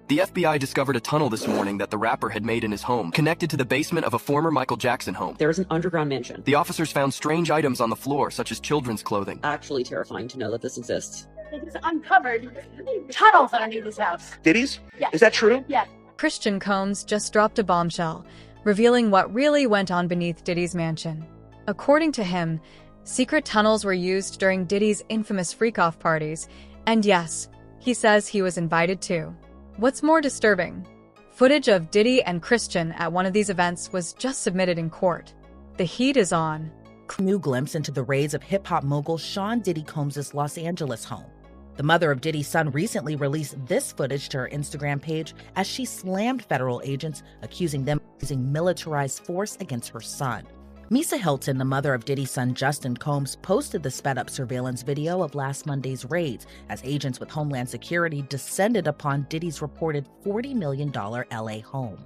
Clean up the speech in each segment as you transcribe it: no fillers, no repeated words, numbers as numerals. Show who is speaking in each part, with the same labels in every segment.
Speaker 1: The FBI discovered a tunnel this morning that the rapper had made in his home, connected to the basement of a former Michael Jackson home.
Speaker 2: There is an underground mansion.
Speaker 1: The officers found strange items on the floor, such as children's clothing.
Speaker 2: Actually terrifying to know that this exists.
Speaker 3: They just uncovered tunnels underneath this house.
Speaker 4: Diddy's?
Speaker 3: Yes.
Speaker 4: Is that true?
Speaker 3: Yes.
Speaker 5: Christian Combs just dropped a bombshell, revealing what really went on beneath Diddy's mansion. According to him, secret tunnels were used during Diddy's infamous freak-off parties, and yes, he says he was invited too. What's more disturbing? Footage of Diddy and Christian at one of these events was just submitted in court. The heat is on.
Speaker 6: New glimpse into the raids of hip-hop mogul Sean Diddy Combs' Los Angeles home. The mother of Diddy's son recently released this footage to her Instagram page as she slammed federal agents, accusing them of using militarized force against her son. Misa Hilton, the mother of Diddy's son Justin Combs, posted the sped-up surveillance video of last Monday's raids as agents with Homeland Security descended upon Diddy's reported $40 million LA home.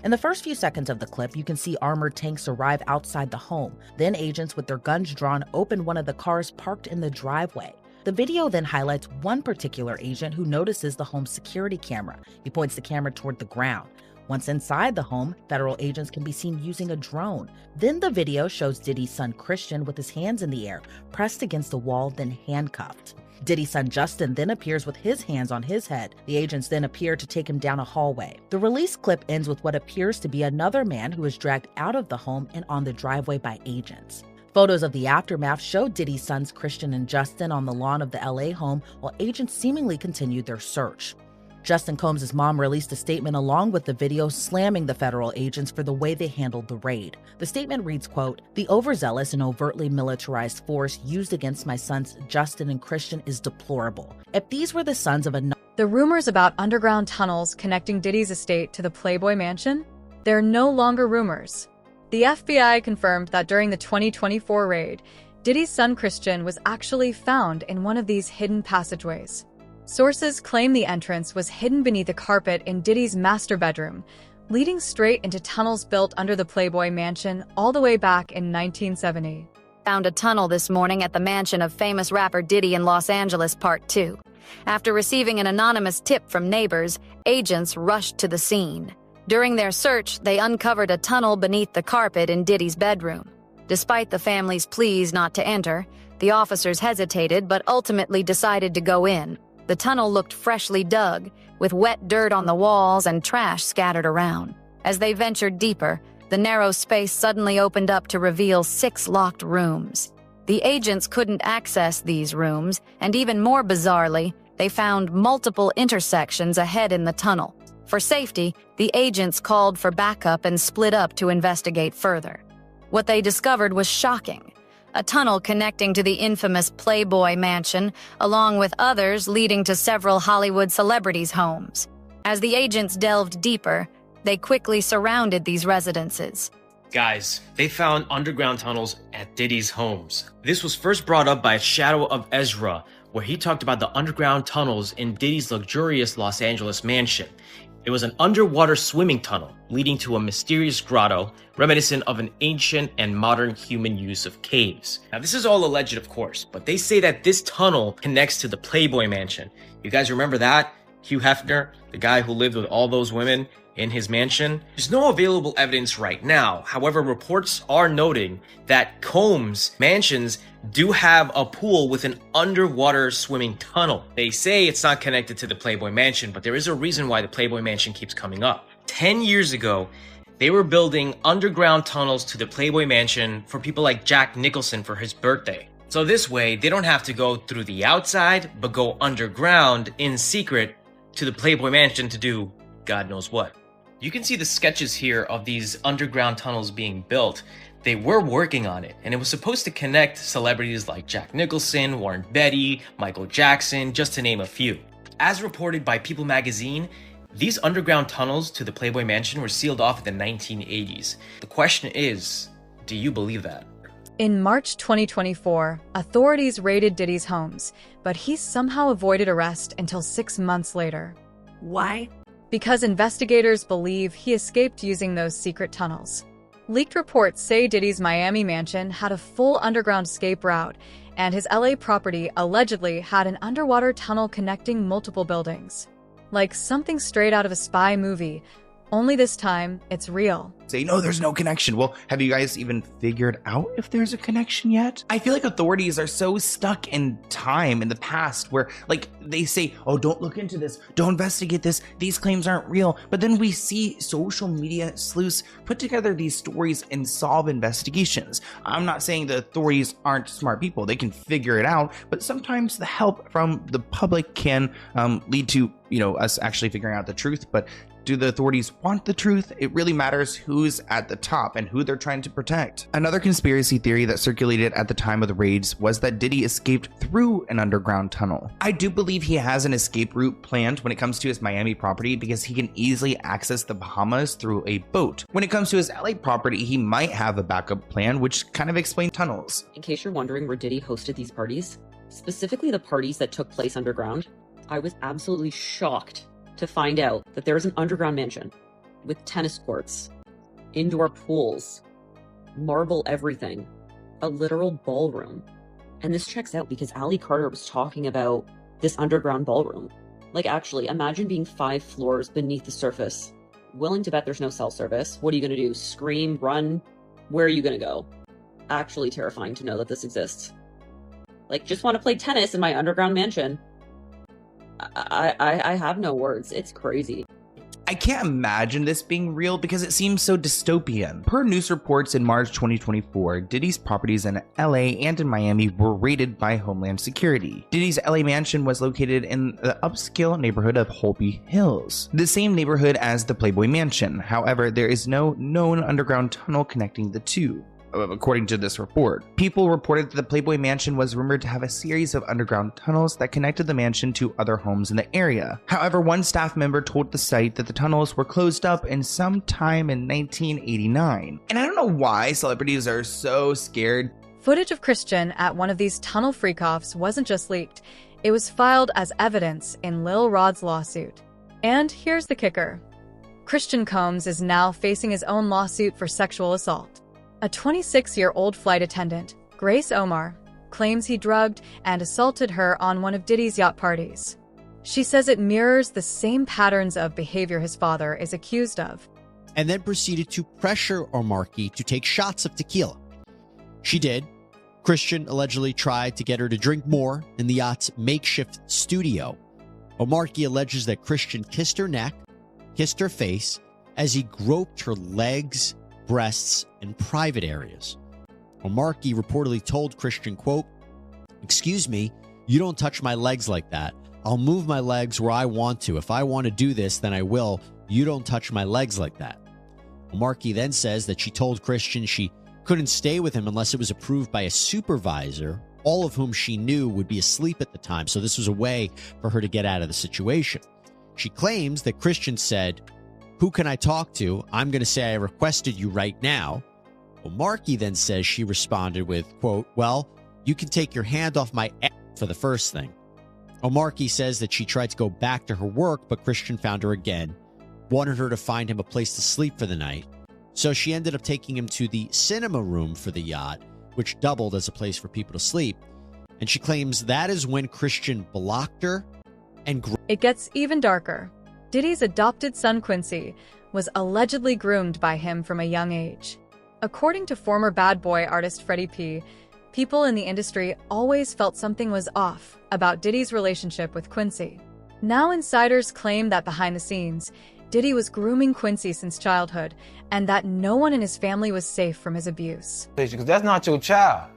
Speaker 6: In the first few seconds of the clip, you can see armored tanks arrive outside the home. Then agents with their guns drawn open one of the cars parked in the driveway. The video then highlights one particular agent who notices the home's security camera. He points the camera toward the ground. Once inside the home, federal agents can be seen using a drone. Then the video shows Diddy's son Christian with his hands in the air, pressed against the wall, then handcuffed. Diddy's son Justin then appears with his hands on his head. The agents then appear to take him down a hallway. The release clip ends with what appears to be another man who is dragged out of the home and on the driveway by agents. Photos of the aftermath show Diddy's sons Christian and Justin on the lawn of the LA home while agents seemingly continued their search. Justin Combs' mom released a statement along with the video slamming the federal agents for the way they handled the raid. The statement reads, quote, "The overzealous and overtly militarized force used against my sons Justin and Christian is deplorable. If these were the sons of a..."
Speaker 5: The rumors about underground tunnels connecting Diddy's estate to the Playboy Mansion? They're no longer rumors. The FBI confirmed that during the 2024 raid, Diddy's son Christian was actually found in one of these hidden passageways. Sources claim the entrance was hidden beneath a carpet in Diddy's master bedroom, leading straight into tunnels built under the Playboy Mansion all the way back in 1970.
Speaker 7: Found a tunnel this morning at the mansion of famous rapper Diddy in Los Angeles, Part 2. After receiving an anonymous tip from neighbors, agents rushed to the scene. During their search, they uncovered a tunnel beneath the carpet in Diddy's bedroom. Despite the family's pleas not to enter, the officers hesitated but ultimately decided to go in. The tunnel looked freshly dug, with wet dirt on the walls and trash scattered around. As they ventured deeper, the narrow space suddenly opened up to reveal 6 locked rooms. The agents couldn't access these rooms, and even more bizarrely, they found multiple intersections ahead in the tunnel. For safety, the agents called for backup and split up to investigate further. What they discovered was shocking. A tunnel connecting to the infamous Playboy Mansion, along with others leading to several Hollywood celebrities' homes. As the agents delved deeper, they quickly surrounded these residences.
Speaker 8: Guys, they found underground tunnels at Diddy's homes. This was first brought up by Shadow of Ezra, where he talked about the underground tunnels in Diddy's luxurious Los Angeles mansion. It was an underwater swimming tunnel leading to a mysterious grotto, reminiscent of an ancient and modern human use of caves. Now, this is all alleged, of course, but they say that this tunnel connects to the Playboy Mansion. You guys remember that? Hugh Hefner, the guy who lived with all those women in his mansion? There's no available evidence right now. However, reports are noting that Combs' mansions do have a pool with an underwater swimming tunnel. They say it's not connected to the Playboy Mansion, but there is a reason why the Playboy Mansion keeps coming up. 10 years ago, they were building underground tunnels to the Playboy Mansion for people like Jack Nicholson for his birthday. So this way, they don't have to go through the outside, but go underground in secret to the Playboy Mansion to do God knows what. You can see the sketches here of these underground tunnels being built. They were working on it, and it was supposed to connect celebrities like Jack Nicholson, Warren Beatty, Michael Jackson, just to name a few. As reported by People magazine, these underground tunnels to the Playboy Mansion were sealed off in the 1980s. The question is, do you believe that?
Speaker 5: In March 2024, authorities raided Diddy's homes, but he somehow avoided arrest until 6 months later.
Speaker 3: Why?
Speaker 5: Because investigators believe he escaped using those secret tunnels. Leaked reports say Diddy's Miami mansion had a full underground escape route, and his LA property allegedly had an underwater tunnel connecting multiple buildings. like something straight out of a spy movie. Only this time, it's real.
Speaker 4: Say, no, there's no connection. Well, have you guys even figured out if there's a connection yet? I feel like authorities are so stuck in time in the past where, like, they say, oh, don't look into this, don't investigate this, these claims aren't real. But then we see social media sleuths put together these stories and solve investigations. I'm not saying the authorities aren't smart people, they can figure it out, but sometimes the help from the public can lead to, us actually figuring out the truth. But do the authorities want the truth? It really matters who's at the top and who they're trying to protect. Another conspiracy theory that circulated at the time of the raids was that Diddy escaped through an underground tunnel. I do believe he has an escape route planned when it comes to his Miami property because he can easily access the Bahamas through a boat. When it comes to his LA property, he might have a backup plan, which kind of explains tunnels.
Speaker 2: In case you're wondering where Diddy hosted these parties, specifically the parties that took place underground, I was absolutely shocked to find out that there is an underground mansion with tennis courts, indoor pools, marble everything, a literal ballroom. And this checks out because Ali Carter was talking about this underground ballroom. Like, actually, imagine being 5 floors beneath the surface. Willing to bet there's no cell service. What are you gonna do? Scream? Run? Where are you gonna go? Actually terrifying to know that this exists. Like, just want to play tennis in my underground mansion. I have no words. It's crazy.
Speaker 4: I can't imagine this being real because it seems so dystopian. Per news reports in March 2024, Diddy's properties in LA and in Miami were raided by Homeland Security. Diddy's LA mansion was located in the upscale neighborhood of Holby Hills, the same neighborhood as the Playboy Mansion. However, there is no known underground tunnel connecting the two. According to this report, people reported that the Playboy Mansion was rumored to have a series of underground tunnels that connected the mansion to other homes in the area. However, one staff member told the site that the tunnels were closed up in some time in 1989. And I don't know why celebrities are so scared.
Speaker 5: Footage of Christian at one of these tunnel freak-offs wasn't just leaked, it was filed as evidence in Lil Rod's lawsuit. And here's the kicker. Christian Combs is now facing his own lawsuit for sexual assault. A 26-year-old flight attendant, Grace Omar, claims he drugged and assaulted her on one of Diddy's yacht parties. She says it mirrors the same patterns of behavior his father is accused of.
Speaker 9: And then proceeded to pressure Omarki to take shots of tequila. She did. Christian allegedly tried to get her to drink more in the yacht's makeshift studio. Omarki alleges that Christian kissed her neck, kissed her face, as he groped her legs, breasts, and private areas. Omarki reportedly told Christian, quote, "Excuse me, you don't touch my legs like that. I'll move my legs where I want to. If I want to do this, then I will. You don't touch my legs like that." Omarki then says that she told Christian she couldn't stay with him unless it was approved by a supervisor, all of whom she knew would be asleep at the time, so this was a way for her to get out of the situation. She claims that Christian said, "Who can I talk to? I'm going to say I requested you right now." Omarki then says she responded with, quote, "Well, you can take your hand off my ass for the first thing." Omarki says that she tried to go back to her work, but Christian found her again, wanted her to find him a place to sleep for the night. So she ended up taking him to the cinema room for the yacht, which doubled as a place for people to sleep. And she claims that is when Christian blocked her and
Speaker 5: It gets even darker. Diddy's adopted son Quincy was allegedly groomed by him from a young age. According to former Bad Boy artist Freddie P., people in the industry always felt something was off about Diddy's relationship with Quincy. Now insiders claim that behind the scenes, Diddy was grooming Quincy since childhood and that no one in his family was safe from his abuse.
Speaker 10: Because that's not your child.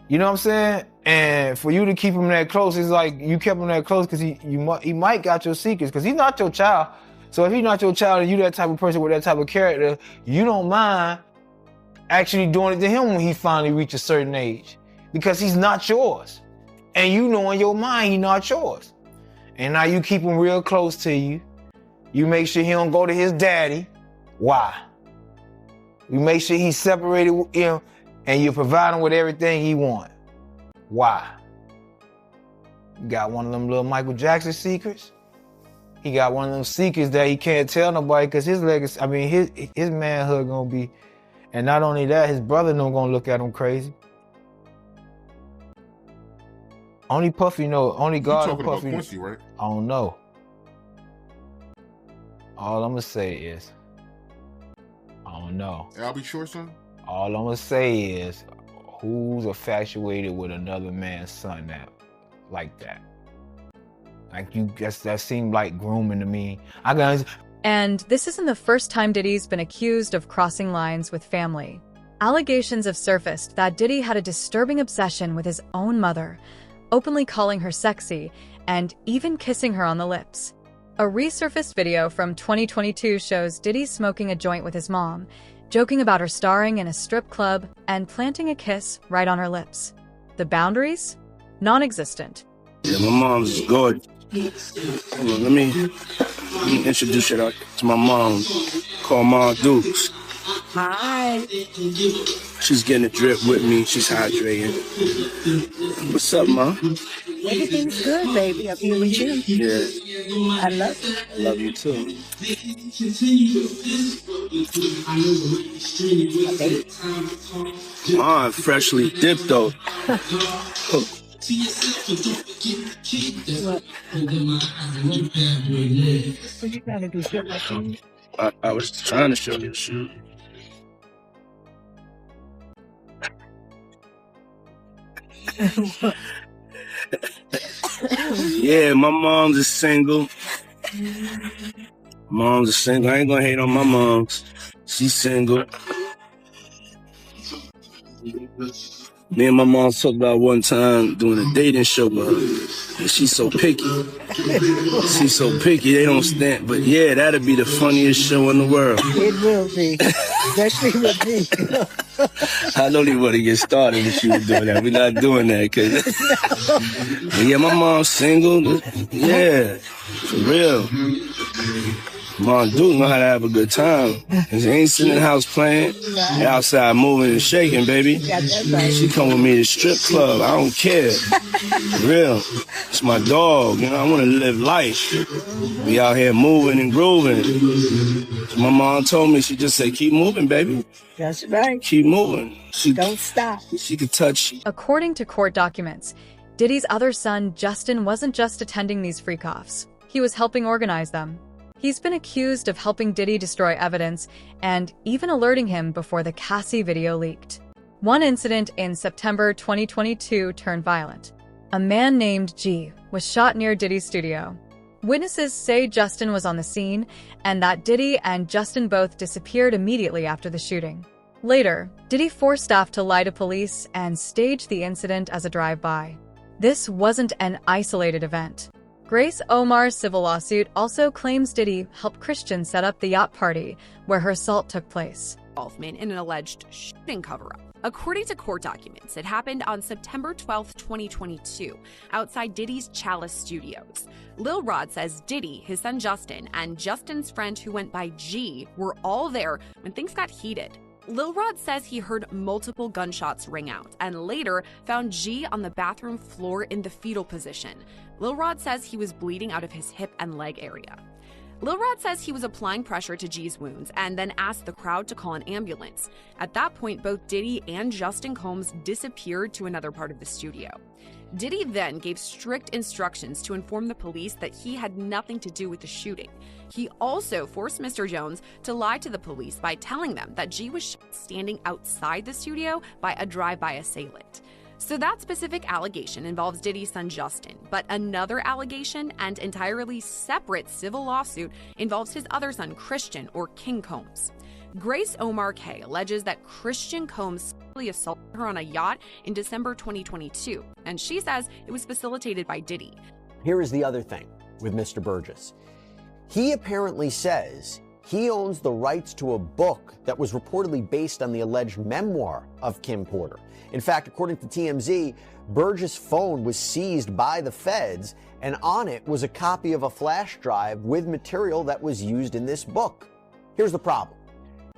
Speaker 10: You know what I'm saying? And for you to keep him that close, it's like you kept him that close because he might got your secrets because he's not your child. So if he's not your child and you that type of person with that type of character, you don't mind actually doing it to him when he finally reaches a certain age because he's not yours. And you know in your mind he's not yours. And now you keep him real close to you. You make sure he don't go to his daddy. Why? You make sure he's separated with him and you provide him with everything he wants. Why? You got one of them little Michael Jackson secrets. He got one of them secrets that he can't tell nobody because his legacy, his manhood gonna be, and not only that, his brother no gonna look at him crazy. Only Puffy know, only God and Puffy.
Speaker 11: Quincy, right?
Speaker 10: I don't know. All I'm gonna say is, I don't know.
Speaker 11: I'll be short, son.
Speaker 10: All I'm gonna say is, who's infatuated with another man's son like that? Like you, that seemed like grooming to me.
Speaker 5: And this isn't the first time Diddy's been accused of crossing lines with family. Allegations have surfaced that Diddy had a disturbing obsession with his own mother, openly calling her sexy and even kissing her on the lips. A resurfaced video from 2022 shows Diddy smoking a joint with his mom, joking about her starring in a strip club and planting a kiss right on her lips. The boundaries? Non-existent.
Speaker 12: Yeah, my mom's gorgeous. Hold on, let me introduce you to my mom, called Ma Dukes.
Speaker 3: Hi.
Speaker 12: She's getting a drip with me. She's hydrating. What's up, Ma?
Speaker 3: Everything's good, baby. Up here with you.
Speaker 12: Yeah.
Speaker 3: I love you.
Speaker 12: I love you too. Ma, freshly dipped though.
Speaker 3: What? What you trying to do? Show my shoes?
Speaker 12: I was trying to show you the shoe. Yeah, my mom's a single. Mom's a single. I ain't gonna hate on my moms. She's single. Me and my mom talked about one time doing a dating show with her. And she's so picky. She's so picky, they don't stand. But yeah, that'd be the funniest show in the world.
Speaker 3: It will be. Especially with me.
Speaker 12: I don't even want to get started if she was doing that. We're not doing that. But yeah, my mom's single. Yeah, for real. Mom do know how to have a good time. She ain't sitting in the house playing. They outside moving and shaking, baby. She come with me to the strip club. I don't care. For real. It's my dog. You know, I want to live life. Be out here moving and grooving. So my mom told me, she just said, keep moving, baby.
Speaker 3: That's right.
Speaker 12: Keep moving.
Speaker 3: Don't stop.
Speaker 12: She could touch.
Speaker 5: According to court documents, Diddy's other son, Justin, wasn't just attending these freak-offs. He was helping organize them. He's been accused of helping Diddy destroy evidence and even alerting him before the Cassie video leaked. One incident in September 2022 turned violent. A man named G was shot near Diddy's studio. Witnesses say Justin was on the scene and that Diddy and Justin both disappeared immediately after the shooting. Later, Diddy forced staff to lie to police and staged the incident as a drive-by. This wasn't an isolated event. Grace Omar's civil lawsuit also claims Diddy helped Christian set up the yacht party where her assault took place.
Speaker 13: Involvement in an alleged shooting cover-up. According to court documents, it happened on September 12, 2022, outside Diddy's Chalice Studios. Lil Rod says Diddy, his son Justin, and Justin's friend who went by G were all there when things got heated. Lil Rod says he heard multiple gunshots ring out and later found G on the bathroom floor in the fetal position. Lil Rod says he was bleeding out of his hip and leg area. Lil Rod says he was applying pressure to G's wounds and then asked the crowd to call an ambulance. At that point, both Diddy and Justin Combs disappeared to another part of the studio. Diddy then gave strict instructions to inform the police that he had nothing to do with the shooting. He also forced Mr. Jones to lie to the police by telling them that G was shot standing outside the studio by a drive-by assailant. So that specific allegation involves Diddy's son Justin, but another allegation and entirely separate civil lawsuit involves his other son Christian, or King Combs. Grace Omar K alleges that Christian Combs sexually assaulted her on a yacht in December 2022, and she says it was facilitated by Diddy.
Speaker 14: Here is the other thing with Mr. Burgess. He apparently says he owns the rights to a book that was reportedly based on the alleged memoir of Kim Porter. In fact, according to TMZ, Burgess' phone was seized by the feds, and on it was a copy of a flash drive with material that was used in this book. Here's the problem.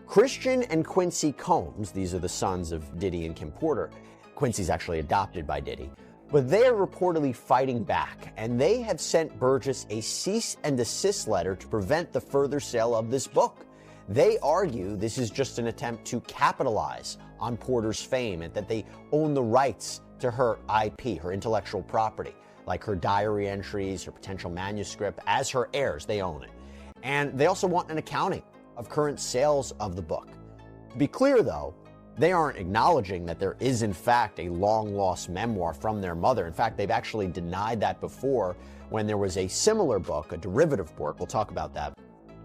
Speaker 14: Christian and Quincy Combs, these are the sons of Diddy and Kim Porter. Quincy's actually adopted by Diddy. But they are reportedly fighting back, and they have sent Burgess a cease and desist letter to prevent the further sale of this book. They argue this is just an attempt to capitalize on Porter's fame and that they own the rights to her IP, her intellectual property, like her diary entries, her potential manuscript. As her heirs, they own it. And they also want an accounting of current sales of the book. To be clear, though, they aren't acknowledging that there is, in fact, a long-lost memoir from their mother. In fact, they've actually denied that before when there was a similar book, a derivative work, we'll talk about that,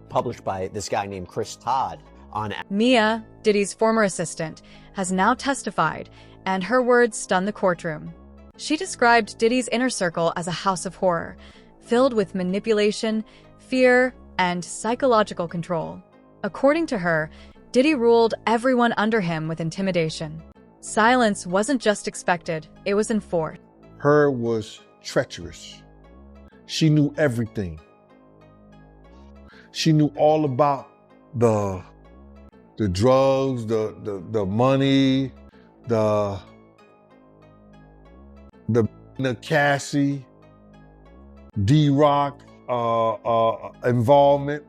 Speaker 14: published by this guy named Chris Todd on...
Speaker 5: Mia, Diddy's former assistant, has now testified, and her words stunned the courtroom. She described Diddy's inner circle as a house of horror, filled with manipulation, fear, and psychological control. According to her, Diddy ruled everyone under him with intimidation. Silence wasn't just expected, it was enforced.
Speaker 11: Her was treacherous. She knew everything. She knew all about the drugs, the money, the Cassie, D-Rock involvement,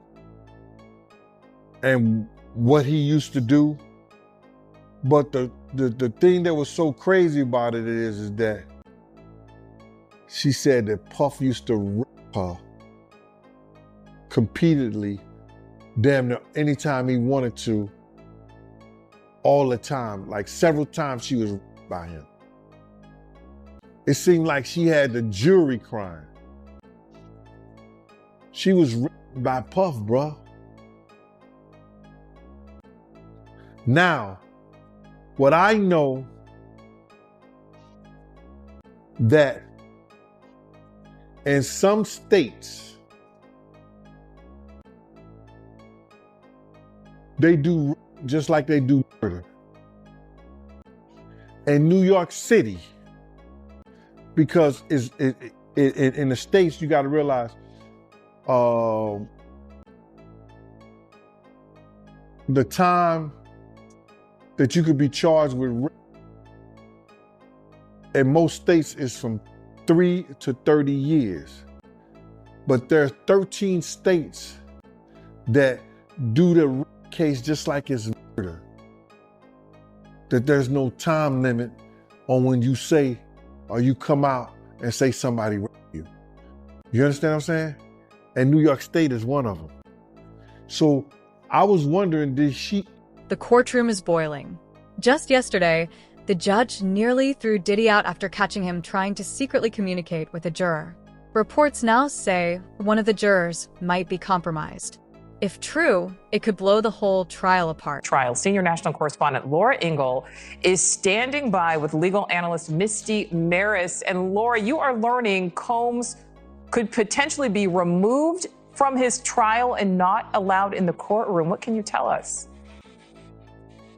Speaker 11: and what he used to do. But the thing that was so crazy about it is that she said that Puff used to rip her repeatedly, damn near anytime he wanted to, all the time. Like several times she was ripped by him. It seemed like she had the jury crying. She was ripped by Puff, bruh. Now, what I know that in some states, they do just like they do murder. In New York City, because in the States, you got to realize the time that you could be charged with rape in most states is from 3 to 30 years. But there are 13 states that do the rape case just like it's murder. That there's no time limit on when you say or you come out and say somebody raped you. You understand what I'm saying? And New York State is one of them. So I was wondering, did she...
Speaker 5: The courtroom is boiling. Just yesterday, the judge nearly threw Diddy out after catching him trying to secretly communicate with a juror. Reports now say one of the jurors might be compromised. If true, it could blow the whole trial apart.
Speaker 15: Senior national correspondent Laura Ingle is standing by with legal analyst Misty Maris. And Laura, you are learning Combs could potentially be removed from his trial and not allowed in the courtroom. What can you tell us?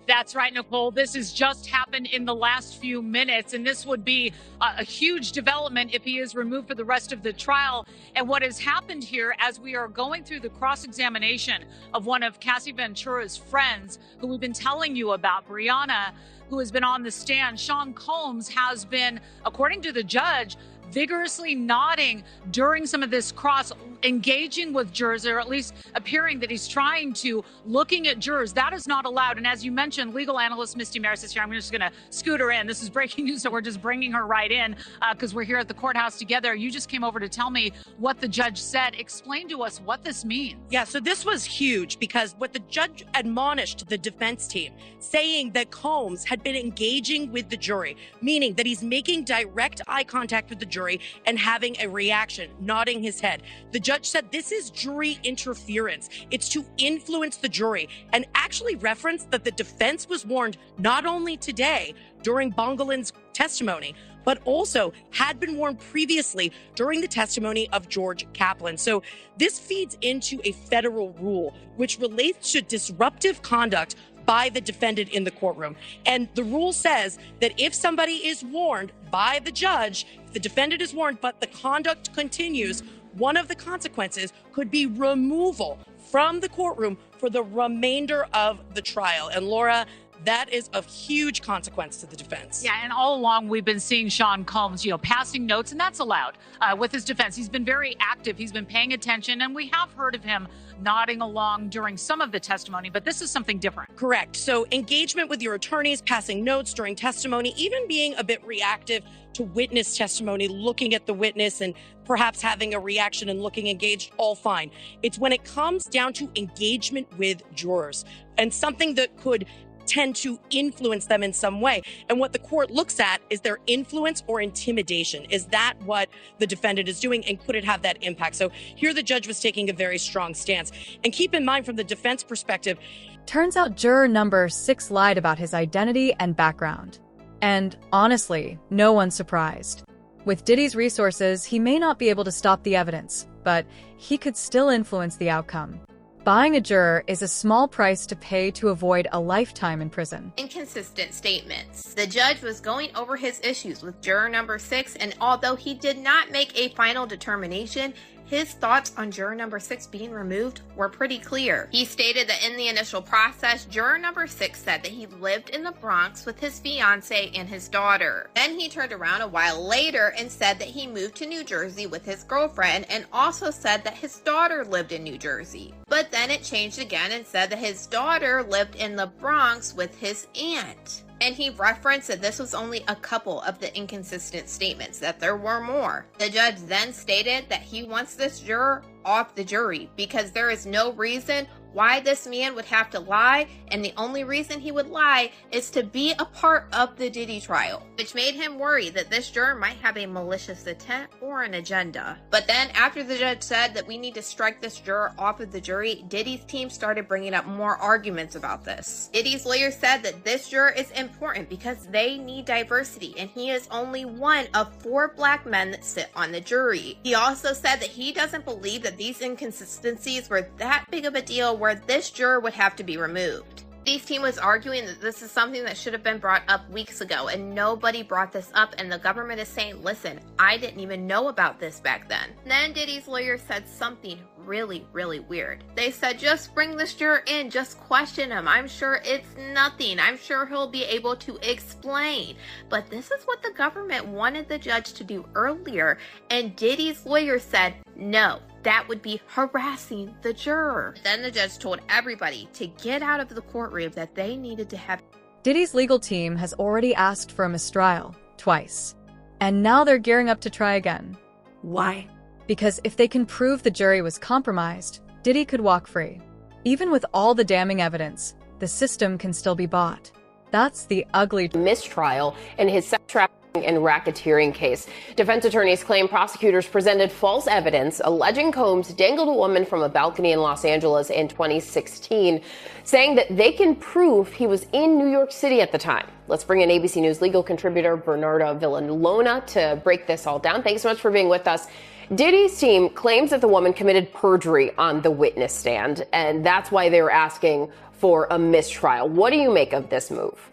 Speaker 16: That's right, Nicole. This has just happened in the last few minutes, and this would be a huge development if he is removed for the rest of the trial. And what has happened here, as we are going through the cross-examination of one of Cassie Ventura's friends, who we've been telling you about, Brianna, who has been on the stand, Sean Combs has been, according to the judge, vigorously nodding during some of this cross, engaging with jurors, or at least appearing that he's trying to, looking at jurors. That is not allowed. And as you mentioned, legal analyst Misty Maris is here. I'm just going to scoot her in. This is breaking news, so we're just bringing her right in because we're here at the courthouse together. You just came over to tell me what the judge said. Explain to us what this means.
Speaker 17: Yeah, so this was huge because what the judge admonished the defense team, saying that Combs had been engaging with the jury, meaning that he's making direct eye contact with the jury and having a reaction, nodding his head. The judge said this is jury interference. It's to influence the jury, and actually referenced that the defense was warned not only today during Bongolin's testimony, but also had been warned previously during the testimony of George Kaplan. So this feeds into a federal rule which relates to disruptive conduct by the defendant in the courtroom. And the rule says that if somebody is warned by the judge, if the defendant is warned, but the conduct continues, one of the consequences could be removal from the courtroom for the remainder of the trial. And Laura, that is of huge consequence to the defense.
Speaker 16: Yeah, and all along we've been seeing Sean Combs, passing notes, and that's allowed with his defense. He's been very active. He's been paying attention, and we have heard of him nodding along during some of the testimony, but this is something different.
Speaker 17: Correct. So engagement with your attorneys, passing notes during testimony, even being a bit reactive to witness testimony, looking at the witness and perhaps having a reaction and looking engaged, all fine. It's when it comes down to engagement with jurors and something that could tend to influence them in some way. And what the court looks at is their influence or intimidation. Is that what the defendant is doing, and could it have that impact? So here the judge was taking a very strong stance. And keep in mind, from the defense perspective,
Speaker 5: turns out juror number 6 lied about his identity and background. And honestly, no one's surprised. With Diddy's resources, he may not be able to stop the evidence, but he could still influence the outcome. Buying a juror is a small price to pay to avoid a lifetime in prison.
Speaker 18: Inconsistent statements. The judge was going over his issues with juror number 6, and although he did not make a final determination, his thoughts on juror number 6 being removed were pretty clear. He stated that in the initial process, juror number 6 said that he lived in the Bronx with his fiance and his daughter. Then he turned around a while later and said that he moved to New Jersey with his girlfriend, and also said that his daughter lived in New Jersey. But then it changed again and said that his daughter lived in the Bronx with his aunt. And he referenced that this was only a couple of the inconsistent statements, that there were more. The judge then stated that he wants this juror off the jury because there is no reason why this man would have to lie, and the only reason he would lie is to be a part of the Diddy trial, which made him worry that this juror might have a malicious intent or an agenda. But then after the judge said that we need to strike this juror off of the jury, Diddy's team started bringing up more arguments about this. Diddy's lawyer said that this juror is important because they need diversity, and he is only one of 4 black men that sit on the jury. He also said that he doesn't believe that these inconsistencies were that big of a deal where this juror would have to be removed. Diddy's team was arguing that this is something that should have been brought up weeks ago, and nobody brought this up, and the government is saying, listen, I didn't even know about this back then. Then Diddy's lawyer said something really, really weird. They said, just bring this juror in, just question him. I'm sure it's nothing. I'm sure he'll be able to explain. But this is what the government wanted the judge to do earlier, and Diddy's lawyer said, no, that would be harassing the juror. Then the judge told everybody to get out of the courtroom, that they needed to have.
Speaker 5: Diddy's legal team has already asked for a mistrial twice, and now they're gearing up to try again.
Speaker 17: Why?
Speaker 5: Because if they can prove the jury was compromised, Diddy could walk free. Even with all the damning evidence, the system can still be bought. That's the ugly
Speaker 19: mistrial in his sex trafficking and racketeering case. Defense attorneys claim prosecutors presented false evidence alleging Combs dangled a woman from a balcony in Los Angeles in 2016, saying that they can prove he was in New York City at the time. Let's bring in ABC News legal contributor Bernarda Villalona to break this all down. Thanks so much for being with us. Diddy's team claims that the woman committed perjury on the witness stand, and that's why they're asking for a mistrial. What do you make of this move?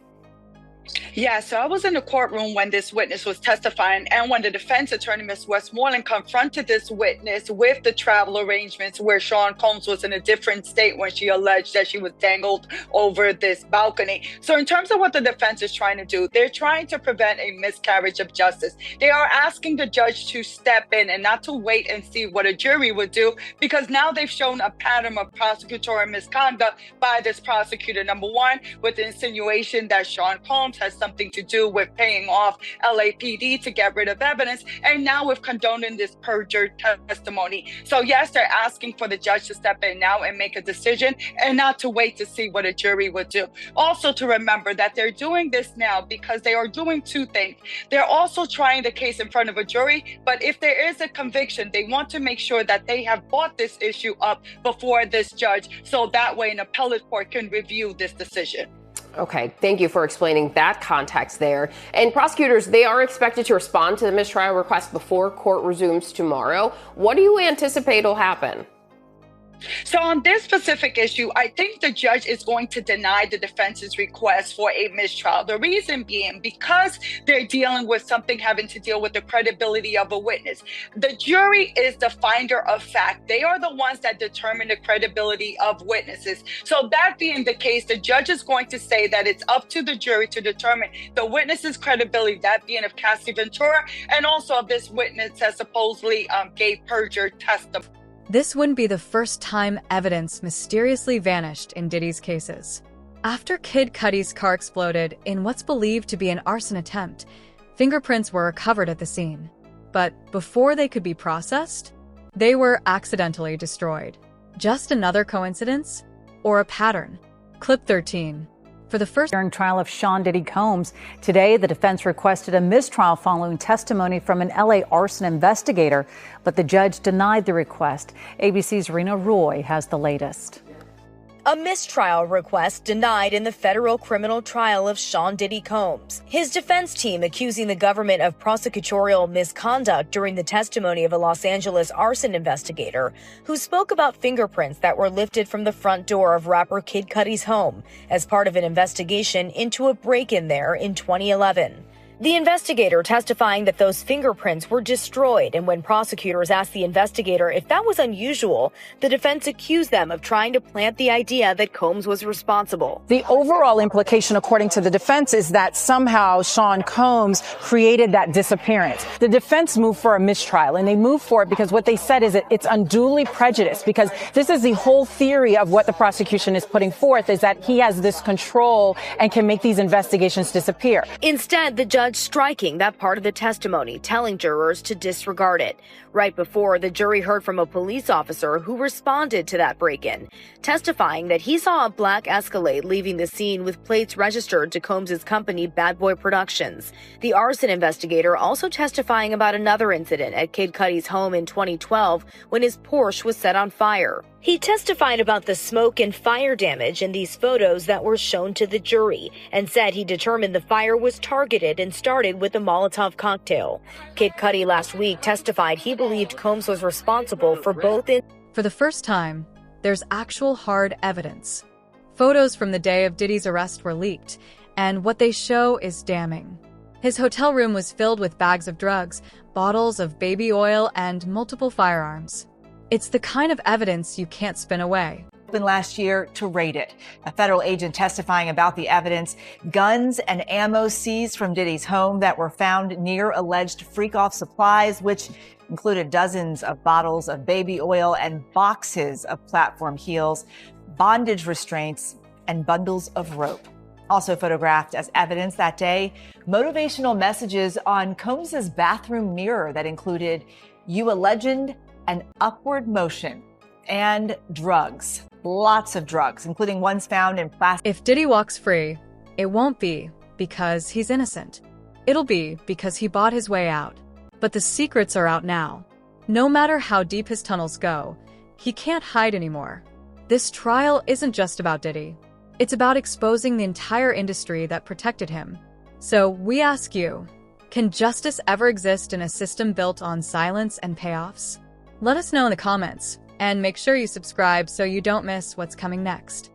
Speaker 20: Yeah, so I was in the courtroom when this witness was testifying, and when the defense attorney, Ms. Westmoreland, confronted this witness with the travel arrangements where Sean Combs was in a different state when she alleged that she was dangled over this balcony. So in terms of what the defense is trying to do, they're trying to prevent a miscarriage of justice. They are asking the judge to step in and not to wait and see what a jury would do, because now they've shown a pattern of prosecutorial misconduct by this prosecutor. Number one, with the insinuation that Sean Combs has something to do with paying off LAPD to get rid of evidence, and now with condoning this perjured testimony. So yes, they're asking for the judge to step in now and make a decision, and not to wait to see what a jury would do. Also to remember that they're doing this now because they are doing two things. They're also trying the case in front of a jury, but if there is a conviction, they want to make sure that they have brought this issue up before this judge, so that way an appellate court can review this decision.
Speaker 19: Okay, thank you for explaining that context there. And prosecutors, they are expected to respond to the mistrial request before court resumes tomorrow. What do you anticipate will happen?
Speaker 20: So on this specific issue, I think the judge is going to deny the defense's request for a mistrial. The reason being because they're dealing with something having to deal with the credibility of a witness. The jury is the finder of fact. They are the ones that determine the credibility of witnesses. So that being the case, the judge is going to say that it's up to the jury to determine the witness's credibility, that being of Cassie Ventura, and also of this witness that supposedly gave perjured testimony.
Speaker 5: This wouldn't be the first time evidence mysteriously vanished in Diddy's cases. After Kid Cudi's car exploded in what's believed to be an arson attempt, fingerprints were recovered at the scene. But before they could be processed, they were accidentally destroyed. Just another coincidence? Or a pattern? Clip 13. For the first
Speaker 21: hearing trial of Sean Diddy Combs, today the defense requested a mistrial following testimony from an LA arson investigator, but the judge denied the request. ABC's Rena Roy has the latest.
Speaker 22: A mistrial request denied in the federal criminal trial of Sean Diddy Combs. His defense team accusing the government of prosecutorial misconduct during the testimony of a Los Angeles arson investigator who spoke about fingerprints that were lifted from the front door of rapper Kid Cudi's home as part of an investigation into a break-in there in 2011. The investigator testifying that those fingerprints were destroyed, and when prosecutors asked the investigator if that was unusual, the defense accused them of trying to plant the idea that Combs was responsible.
Speaker 23: The overall implication, according to the defense, is that somehow Sean Combs created that disappearance. The defense moved for a mistrial, and they moved for it because what they said is that it's unduly prejudiced, because this is the whole theory of what the prosecution is putting forth, is that he has this control and can make these investigations disappear.
Speaker 22: Instead, the judge striking that part of the testimony, telling jurors to disregard it. Right before, the jury heard from a police officer who responded to that break-in, testifying that he saw a black Escalade leaving the scene with plates registered to Combs' company Bad Boy Productions. The arson investigator also testifying about another incident at Kid Cudi's home in 2012 when his Porsche was set on fire. He testified about the smoke and fire damage in these photos that were shown to the jury and said he determined the fire was targeted and started with a Molotov cocktail. Kid Cudi last week testified he believed Combs was responsible for both.
Speaker 5: For the first time, there's actual hard evidence. Photos from the day of Diddy's arrest were leaked, and what they show is damning. His hotel room was filled with bags of drugs, bottles of baby oil, and multiple firearms. It's the kind of evidence you can't spin away.
Speaker 24: Last year to raid it. A federal agent testifying about the evidence, guns and ammo seized from Diddy's home that were found near alleged freak-off supplies, which included dozens of bottles of baby oil and boxes of platform heels, bondage restraints, and bundles of rope. Also photographed as evidence that day, motivational messages on Combs' bathroom mirror that included, "You a legend," and upward motion, and drugs. Lots of drugs, including ones found in plastic.
Speaker 5: If Diddy walks free, it won't be because he's innocent. It'll be because he bought his way out. But the secrets are out now. No matter how deep his tunnels go, he can't hide anymore. This trial isn't just about Diddy. It's about exposing the entire industry that protected him. So we ask you, can justice ever exist in a system built on silence and payoffs? Let us know in the comments, and make sure you subscribe so you don't miss what's coming next.